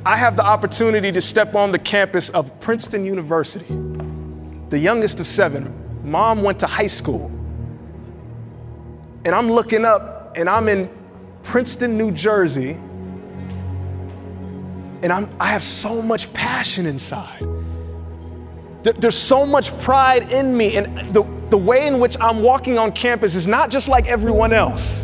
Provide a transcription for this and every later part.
I have the opportunity to step on the campus of Princeton University, the youngest of 7. Mom went to high school. And I'm looking up and I'm in Princeton, New Jersey, and I have so much passion inside. There's so much pride in me, and the way in which I'm walking on campus is not just like everyone else,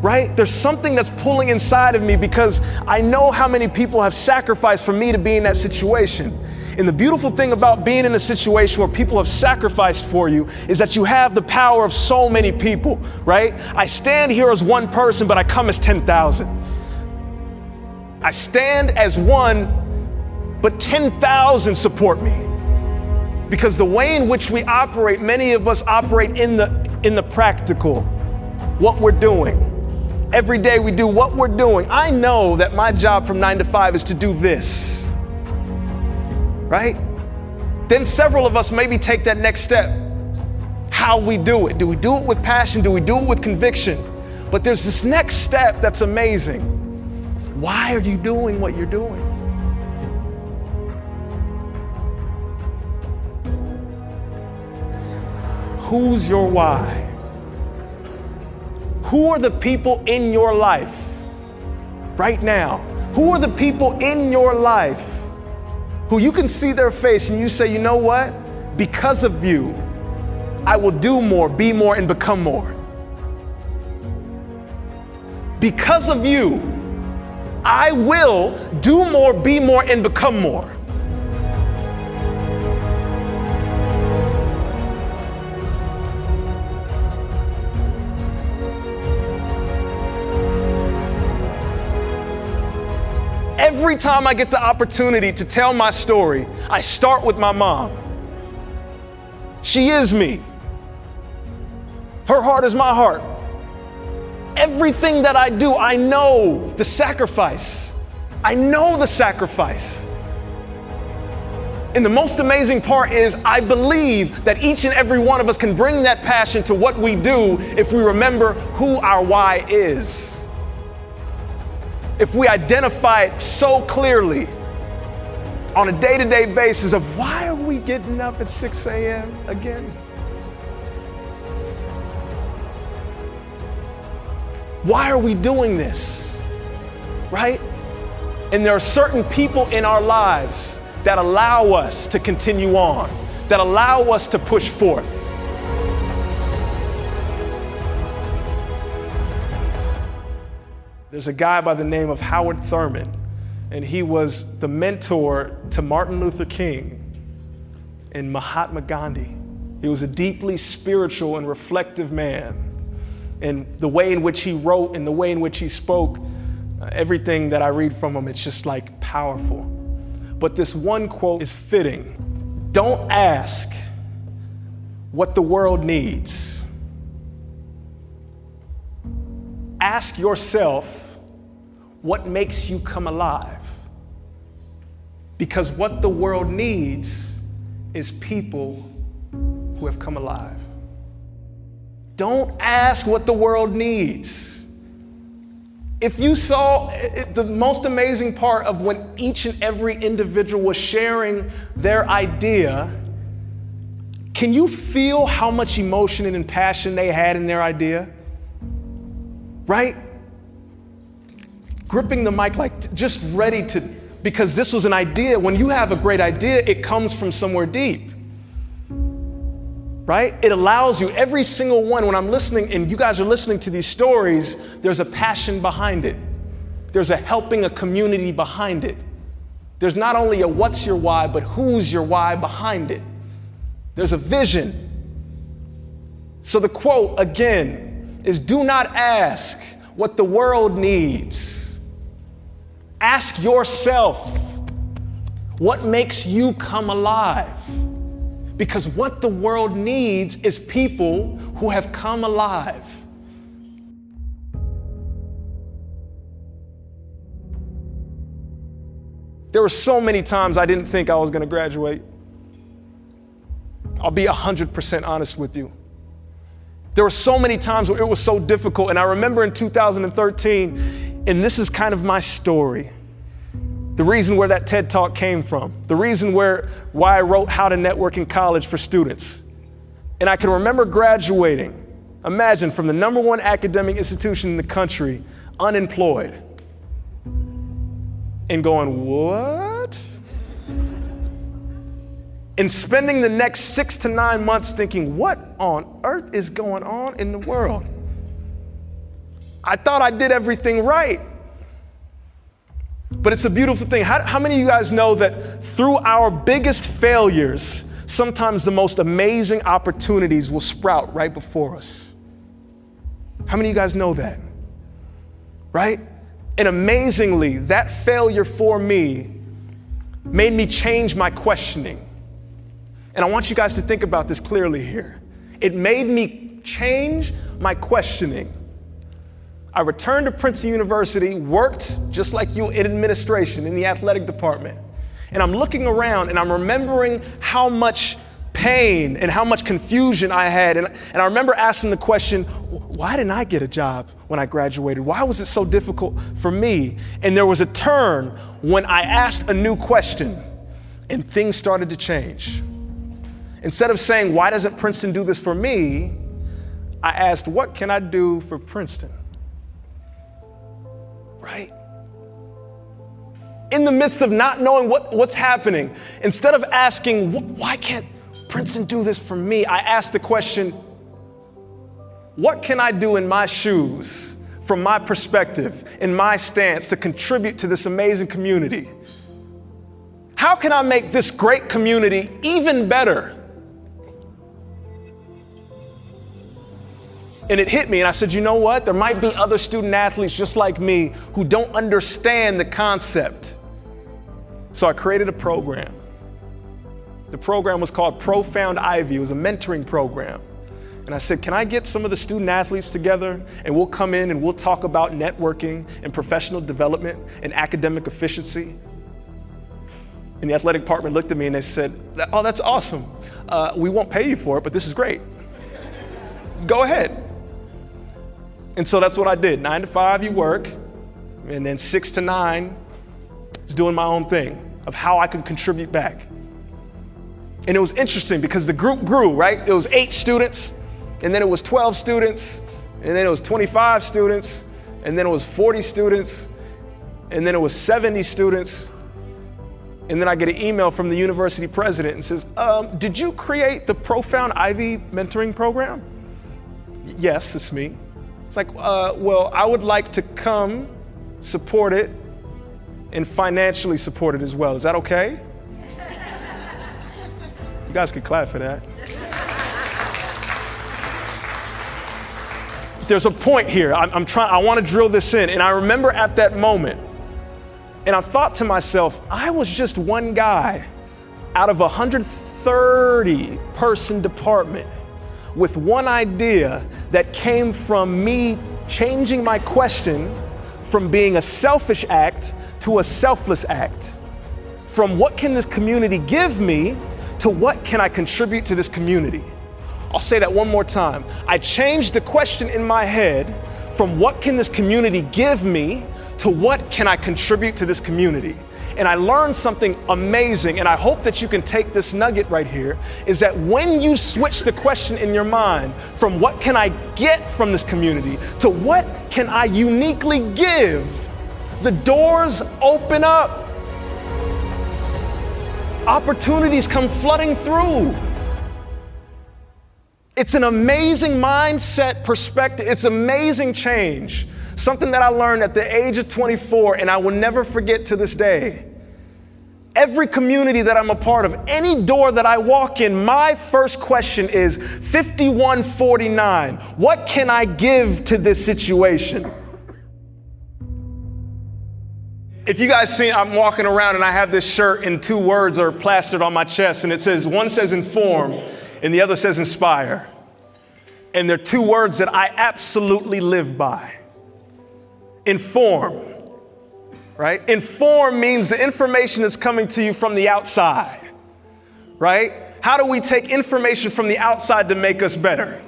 right? There's something that's pulling inside of me because I know how many people have sacrificed for me to be in that situation. And the beautiful thing about being in a situation where people have sacrificed for you is that you have the power of so many people, right? I stand here as one person, but I come as 10,000. I stand as one, but 10,000 support me. Because the way in which we operate, many of us operate in the practical, what we're doing. Every day we do what we're doing. I know that my job from 9 to 5 is to do this. Right? Then several of us maybe take that next step. How we do it. Do we do it with passion? Do we do it with conviction? But there's this next step that's amazing. Why are you doing what you're doing? Who's your why? Who are the people in your life right now? Who are the people in your life who you can see their face and you say, you know what? Because of you, I will do more, be more, and become more. Because of you, I will do more, be more, and become more. Every time I get the opportunity to tell my story, I start with my mom. She is me. Her heart is my heart. Everything that I do, I know the sacrifice. I know the sacrifice. And the most amazing part is I believe that each and every one of us can bring that passion to what we do if we remember who our why is. If we identify it so clearly on a day-to-day basis of why are we getting up at 6 a.m. again? Why are we doing this, right? And there are certain people in our lives that allow us to continue on, that allow us to push forth. There's a guy by the name of Howard Thurman, and he was the mentor to Martin Luther King and Mahatma Gandhi. He was a deeply spiritual and reflective man. And the way in which he wrote and the way in which he spoke, everything that I read from him, it's just like powerful. But this one quote is fitting. Don't ask what the world needs. Ask yourself what makes you come alive. Because what the world needs is people who have come alive. Don't ask what the world needs. If you saw the most amazing part of when each and every individual was sharing their idea, can you feel how much emotion and passion they had in their idea? Right? Gripping the mic like just ready to, because this was an idea. When you have a great idea, it comes from somewhere deep. Right? It allows you, every single one, when I'm listening and you guys are listening to these stories, there's a passion behind it. There's a helping a community behind it. There's not only a what's your why, but who's your why behind it. There's a vision. So the quote, again, is do not ask what the world needs. Ask yourself what makes you come alive. Because what the world needs is people who have come alive. There were so many times I didn't think I was going to graduate. I'll be 100% honest with you. There were so many times where it was so difficult. And I remember in 2013, and this is kind of my story, the reason where that TED Talk came from, the reason why I wrote How to Network in College for Students. And I can remember graduating, imagine, from the #1 academic institution in the country, unemployed, and going, what? And spending the next 6 to 9 months thinking, what on earth is going on in the world? I thought I did everything right. But it's a beautiful thing. How many of you guys know that through our biggest failures, sometimes the most amazing opportunities will sprout right before us? How many of you guys know that? Right? And amazingly, that failure for me made me change my questioning. And I want you guys to think about this clearly here. It made me change my questioning. I returned to Princeton University, worked just like you in administration in the athletic department. And I'm looking around and I'm remembering how much pain and how much confusion I had. And I remember asking the question, why didn't I get a job when I graduated? Why was it so difficult for me? And there was a turn when I asked a new question and things started to change. Instead of saying, why doesn't Princeton do this for me? I asked, what can I do for Princeton? Right? In the midst of not knowing what's happening, instead of asking, why can't Princeton do this for me? I asked the question, what can I do in my shoes, from my perspective, in my stance, to contribute to this amazing community? How can I make this great community even better? And it hit me, and I said, you know what? There might be other student athletes just like me who don't understand the concept. So I created a program. The program was called Profound Ivy. It was a mentoring program. And I said, can I get some of the student athletes together and we'll come in and we'll talk about networking and professional development and academic efficiency? And the athletic department looked at me and they said, oh, that's awesome. We won't pay you for it, but this is great. Go ahead. And so that's what I did. 9 to 5, you work, and then 6 to 9, just doing my own thing of how I could contribute back. And it was interesting because the group grew, right? It was 8 students, and then it was 12 students, and then it was 25 students, and then it was 40 students, and then it was 70 students. And then I get an email from the university president and says, did you create the Profound Ivy mentoring program? Yes, it's me. It's like, well, I would like to come support it and financially support it as well. Is that okay? You guys could clap for that. There's a point here. I want to drill this in. And I remember at that moment, and I thought to myself, I was just one guy out of a 130-person department with one idea that came from me changing my question from being a selfish act to a selfless act. From what can this community give me to what can I contribute to this community? I'll say that one more time. I changed the question in my head from what can this community give me to what can I contribute to this community? And I learned something amazing, and I hope that you can take this nugget right here, is that when you switch the question in your mind from what can I get from this community to what can I uniquely give, the doors open up. Opportunities come flooding through. It's an amazing mindset perspective. It's amazing change. Something that I learned at the age of 24, and I will never forget to this day. Every community that I'm a part of, any door that I walk in, my first question is 5149. What can I give to this situation? If you guys see, I'm walking around and I have this shirt and 2 words are plastered on my chest, and it says, one says inform and the other says inspire. And they're 2 words that I absolutely live by. Inform. Right? Inform means the information that's coming to you from the outside, right? How do we take information from the outside to make us better?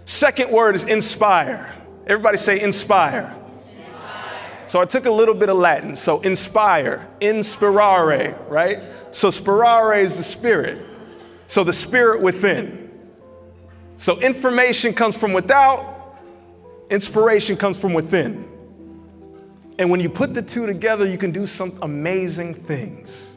Second word is inspire. Everybody say inspire. Inspire. So I took a little bit of Latin. So inspire, inspirare, right? So spirare is the spirit. So the spirit within. So information comes from without, inspiration comes from within. And when you put the two together, you can do some amazing things.